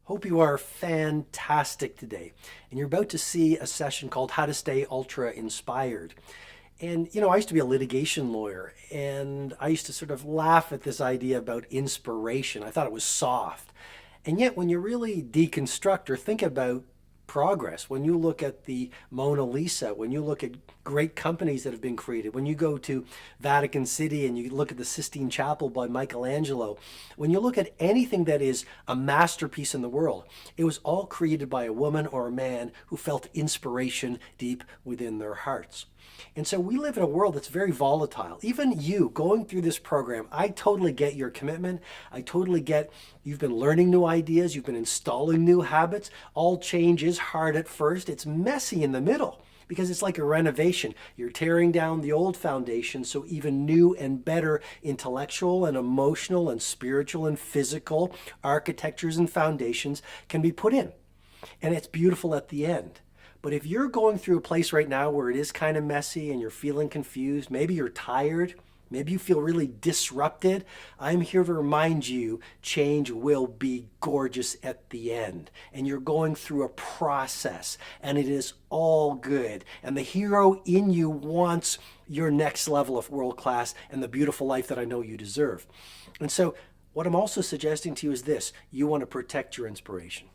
Hope you are fantastic today. And you're about to see a session called How to Stay Ultra Inspired. And, I used to be a litigation lawyer, and I used to sort of laugh at this idea about inspiration. I thought it was soft. And yet, when you really deconstruct or think about progress, when you look at the Mona Lisa, when you look at great companies that have been created, when you go to Vatican City and you look at the Sistine Chapel by Michelangelo, when you look at anything that is a masterpiece in the world, it was all created by a woman or a man who felt inspiration deep within their hearts. And so we live in a world that's very volatile. Even you going through this program, I totally get your commitment. I totally get you've been learning new ideas. You've been installing new habits. All change is hard at first. It's messy in the middle because it's like a renovation. You're tearing down the old foundation so even new and better intellectual and emotional and spiritual and physical architectures and foundations can be put in. And it's beautiful at the end. But if you're going through a place right now where it is kind of messy and you're feeling confused, maybe you're tired, maybe you feel really disrupted, I'm here to remind you change will be gorgeous at the end. And you're going through a process and it is all good. And the hero in you wants your next level of world class and the beautiful life that I know you deserve. And so what I'm also suggesting to you is this: you want to protect your inspiration.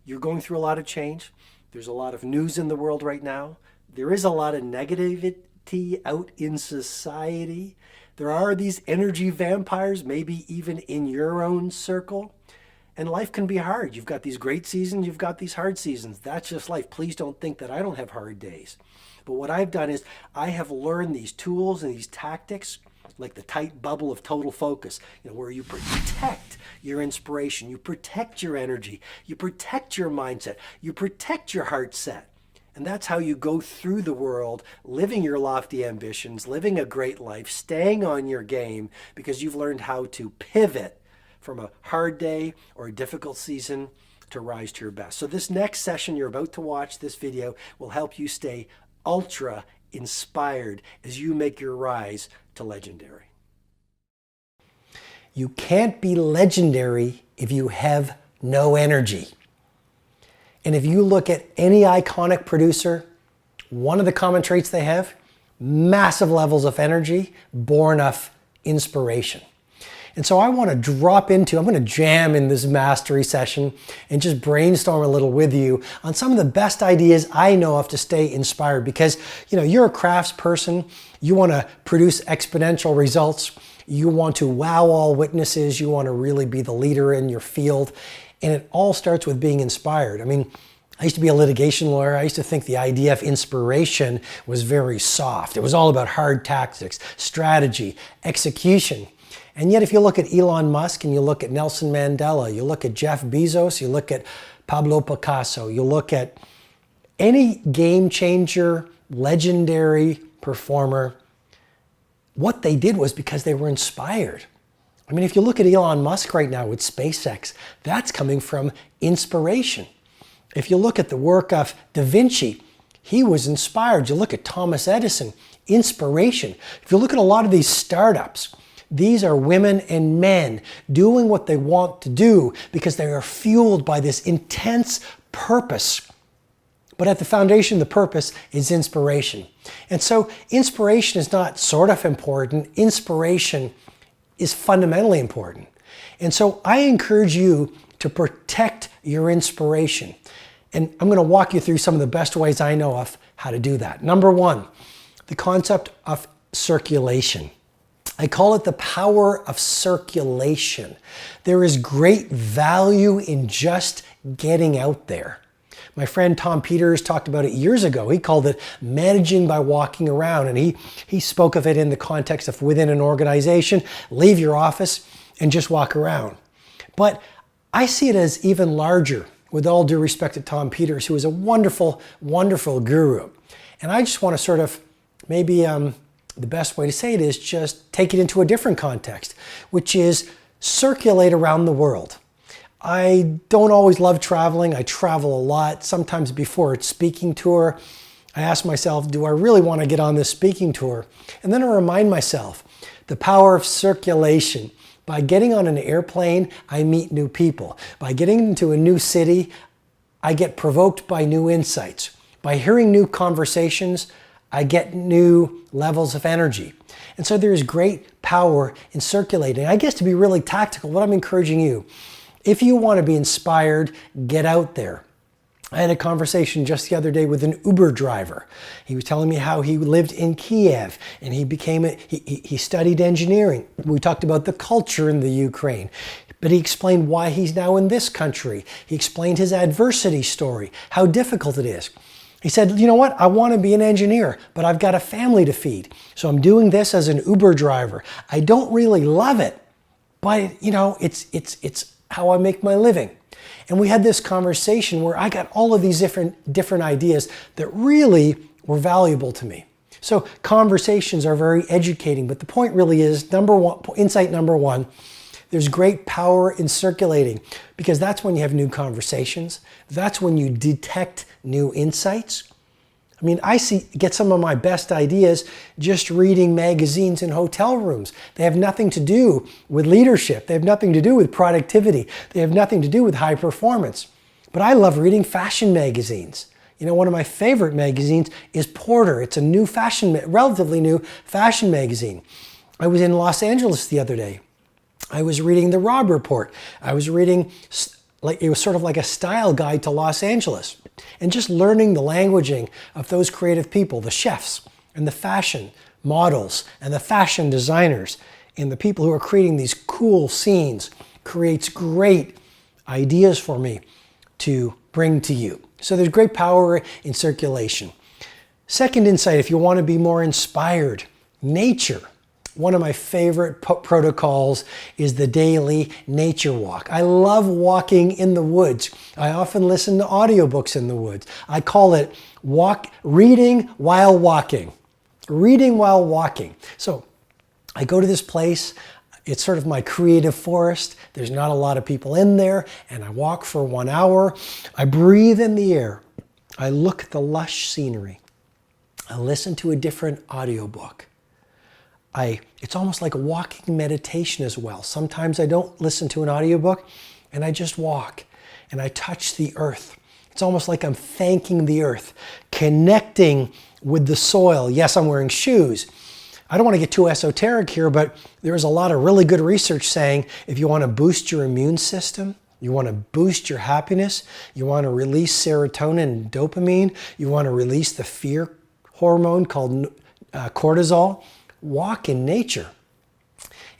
You're going through a lot of change. There's a lot of news in the world right now. There is a lot of negativity out in society. There are these energy vampires, maybe even in your own circle. And life can be hard. You've got these great seasons, you've got these hard seasons. That's just life. Please don't think that I don't have hard days. But what I've done is I have learned these tools and these tactics, like the tight bubble of total focus, where you protect your inspiration, you protect your energy, you protect your mindset, you protect your heart set. And that's how you go through the world, living your lofty ambitions, living a great life, staying on your game, because you've learned how to pivot from a hard day or a difficult season to rise to your best. So this next session you're about to watch, this video, will help you stay ultra inspired as you make your rise to legendary. You can't be legendary if you have no energy. And if you look at any iconic producer, one of the common traits they have, massive levels of energy born of inspiration. And so I want to I'm going to jam in this mastery session and just brainstorm a little with you on some of the best ideas I know of to stay inspired, because you're a crafts person, you want to produce exponential results, you want to wow all witnesses, you want to really be the leader in your field, and it all starts with being inspired. I used to be a litigation lawyer. I used to think the idea of inspiration was very soft. It was all about hard tactics, strategy, execution. And yet if you look at Elon Musk and you look at Nelson Mandela, you look at Jeff Bezos, you look at Pablo Picasso, you look at any game changer, legendary performer, what they did was because they were inspired. If you look at Elon Musk right now with SpaceX, that's coming from inspiration. If you look at the work of Da Vinci, he was inspired. You look at Thomas Edison, inspiration. If you look at a lot of these startups, these are women and men doing what they want to do because they are fueled by this intense purpose. But at the foundation of the purpose is inspiration. And so inspiration is not sort of important. Inspiration is fundamentally important. And so I encourage you to protect your inspiration. And I'm going to walk you through some of the best ways I know of how to do that. Number one, the concept of circulation. I call it the power of circulation. There is great value in just getting out there. My friend Tom Peters talked about it years ago. He called it managing by walking around. And he spoke of it in the context of within an organization, leave your office and just walk around. But I see it as even larger, with all due respect to Tom Peters, who is a wonderful, wonderful guru. And I just want to sort of maybe the best way to say it is just take it into a different context, which is circulate around the world. I don't always love traveling. I travel a lot. Sometimes before a speaking tour, I ask myself, do I really want to get on this speaking tour? And then I remind myself, the power of circulation, By getting on an airplane, I meet new people. By getting into a new city, I get provoked by new insights. By hearing new conversations, I get new levels of energy. And so there's great power in circulating. I guess to be really tactical, what I'm encouraging you, if you want to be inspired, get out there. I had a conversation just the other day with an Uber driver. He was telling me how he lived in Kiev and he studied engineering. We talked about the culture in the Ukraine, but he explained why he's now in this country. He explained his adversity story, how difficult it is. He said, you know what? I want to be an engineer, but I've got a family to feed. So I'm doing this as an Uber driver. I don't really love it, but you know, it's how I make my living. And we had this conversation where I got all of these different ideas that really were valuable to me. So conversations are very educating, but the point really is, insight number one, there's great power in circulating, because that's when you have new conversations. That's when you detect new insights. I mean, get some of my best ideas just reading magazines in hotel rooms. They have nothing to do with leadership. They have nothing to do with productivity. They have nothing to do with high performance. But I love reading fashion magazines. You know, one of my favorite magazines is Porter. It's a relatively new fashion magazine. I was in Los Angeles the other day. I was reading the Robb Report. I was reading, it was sort of like a style guide to Los Angeles. And just learning the languaging of those creative people, the chefs and the fashion models and the fashion designers and the people who are creating these cool scenes, creates great ideas for me to bring to you. So there's great power in circulation. Second insight, if you want to be more inspired, nature. One of my favorite protocols is the daily nature walk. I love walking in the woods. I often listen to audiobooks in the woods. I call it reading while walking. Reading while walking. So I go to this place. It's sort of my creative forest. There's not a lot of people in there, and I walk for 1 hour. I breathe in the air. I look at the lush scenery. I listen to a different audiobook. It's almost like a walking meditation as well. Sometimes I don't listen to an audiobook and I just walk and I touch the earth. It's almost like I'm thanking the earth, connecting with the soil. Yes, I'm wearing shoes. I don't want to get too esoteric here, but there's a lot of really good research saying if you want to boost your immune system, you want to boost your happiness, you want to release serotonin and dopamine, you want to release the fear hormone called cortisol, walk in nature.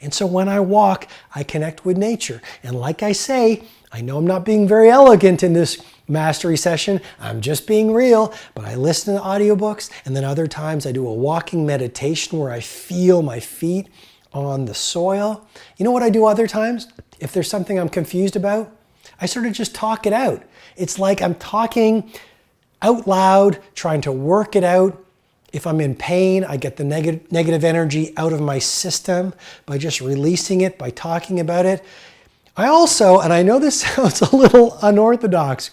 And so when I walk, I connect with nature. And like I say, I know I'm not being very elegant in this mastery session. I'm just being real, but I listen to audiobooks, and then other times I do a walking meditation where I feel my feet on the soil. You know what I do other times? If there's something I'm confused about, I sort of just talk it out. It's like I'm talking out loud, trying to work it out. If I'm in pain, I get the negative energy out of my system by just releasing it, by talking about it. I also, and I know this sounds a little unorthodox,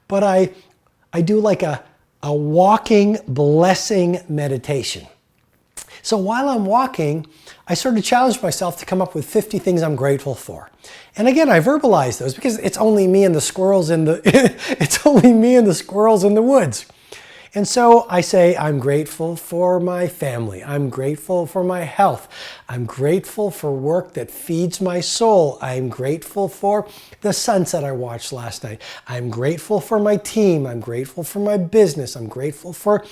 but I do like a walking blessing meditation. So while I'm walking, I sort of challenge myself to come up with 50 things I'm grateful for. And again, I verbalize those because it's only me and the squirrels in the it's only me and the squirrels in the woods. And so I say, I'm grateful for my family. I'm grateful for my health. I'm grateful for work that feeds my soul. I'm grateful for the sunset I watched last night. I'm grateful for my team. I'm grateful for my business. I'm grateful for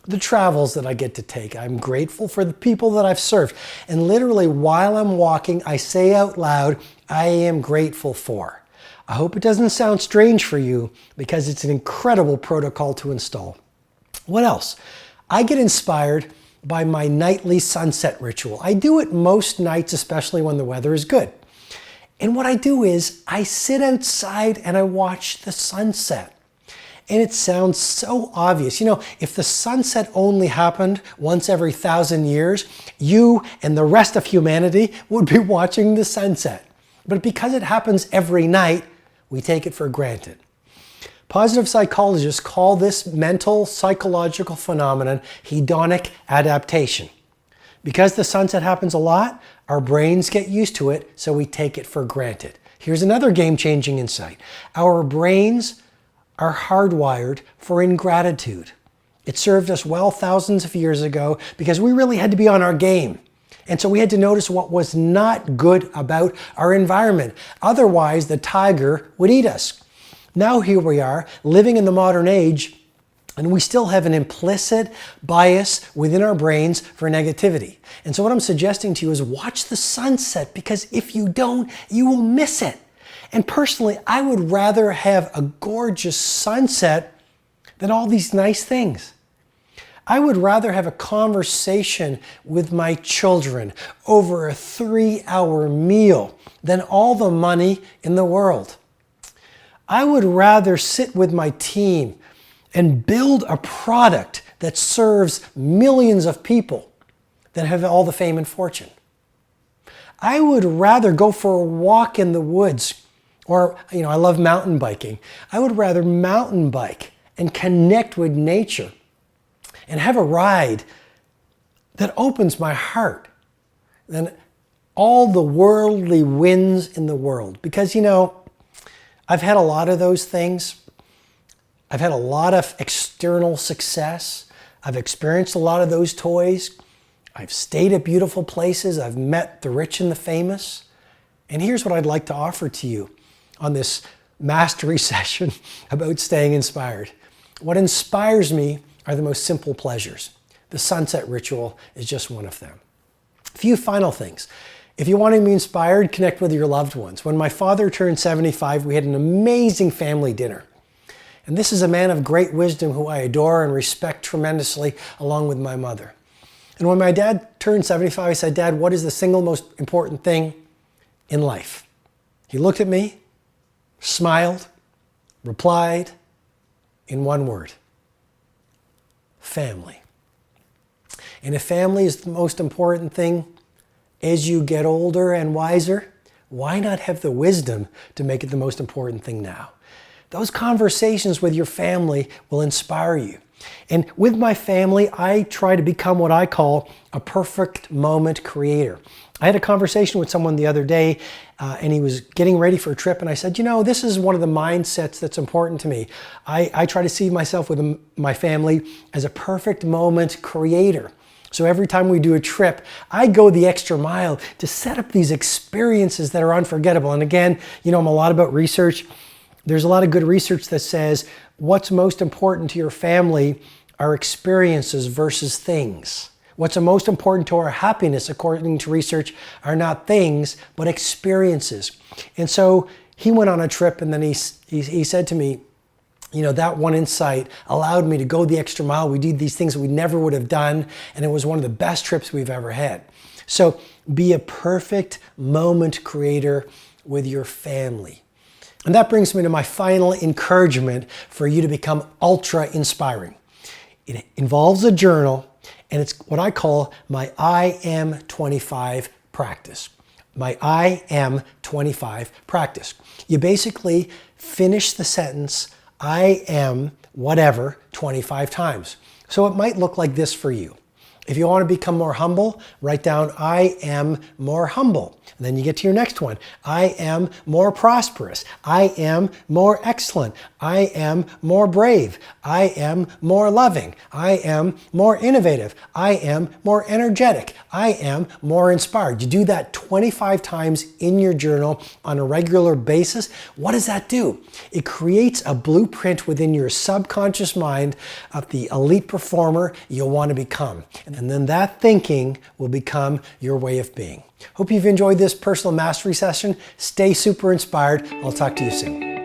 the travels that I get to take. I'm grateful for the people that I've served. And literally while I'm walking, I say out loud, I am grateful for. I hope it doesn't sound strange for you because it's an incredible protocol to install. What else? I get inspired by my nightly sunset ritual. I do it most nights, especially when the weather is good. And what I do is I sit outside and I watch the sunset. And it sounds so obvious. You know, if the sunset only happened once every 1,000 years, you and the rest of humanity would be watching the sunset. But because it happens every night, we take it for granted. Positive psychologists call this mental psychological phenomenon hedonic adaptation. Because the sunset happens a lot, our brains get used to it, so we take it for granted. Here's another game-changing insight. Our brains are hardwired for ingratitude. It served us well thousands of years ago because we really had to be on our game. And so we had to notice what was not good about our environment. Otherwise, the tiger would eat us. Now here we are, living in the modern age, and we still have an implicit bias within our brains for negativity. And so what I'm suggesting to you is watch the sunset, because if you don't, you will miss it. And personally, I would rather have a gorgeous sunset than all these nice things. I would rather have a conversation with my children over a 3-hour meal than all the money in the world. I would rather sit with my team and build a product that serves millions of people than have all the fame and fortune. I would rather go for a walk in the woods, or, I love mountain biking. I would rather mountain bike and connect with nature and have a ride that opens my heart than all the worldly wins in the world. Because, I've had a lot of those things. I've had a lot of external success. I've experienced a lot of those toys. I've stayed at beautiful places. I've met the rich and the famous. And here's what I'd like to offer to you on this mastery session about staying inspired. What inspires me are the most simple pleasures. The sunset ritual is just one of them. A few final things. If you want to be inspired, connect with your loved ones. When my father turned 75, we had an amazing family dinner. And this is a man of great wisdom who I adore and respect tremendously, along with my mother. And when my dad turned 75, I said, "Dad, what is the single most important thing in life?" He looked at me, smiled, replied in one word: family. And if family is the most important thing as you get older and wiser, why not have the wisdom to make it the most important thing now? Those conversations with your family will inspire you. And with my family, I try to become what I call a perfect moment creator. I had a conversation with someone the other day, and he was getting ready for a trip, and I said, this is one of the mindsets that's important to me. I try to see myself with my family as a perfect moment creator. So every time we do a trip, I go the extra mile to set up these experiences that are unforgettable. And again, I'm a lot about research. There's a lot of good research that says what's most important to your family are experiences versus things. What's most important to our happiness, according to research, are not things, but experiences. And so he went on a trip, and then he said to me, that one insight allowed me to go the extra mile. We did these things that we never would have done, and it was one of the best trips we've ever had. So be a perfect moment creator with your family. And that brings me to my final encouragement for you to become ultra inspiring. It involves a journal, and it's what I call my I am 25 practice. My I am 25 practice. You basically finish the sentence, I am whatever, 25 times. So it might look like this for you. If you want to become more humble, write down, I am more humble. And then you get to your next one. I am more prosperous. I am more excellent. I am more brave. I am more loving. I am more innovative. I am more energetic. I am more inspired. You do that 25 times in your journal on a regular basis. What does that do? It creates a blueprint within your subconscious mind of the elite performer you'll want to become. And then that thinking will become your way of being. Hope you've enjoyed this personal mastery session. Stay super inspired. I'll talk to you soon.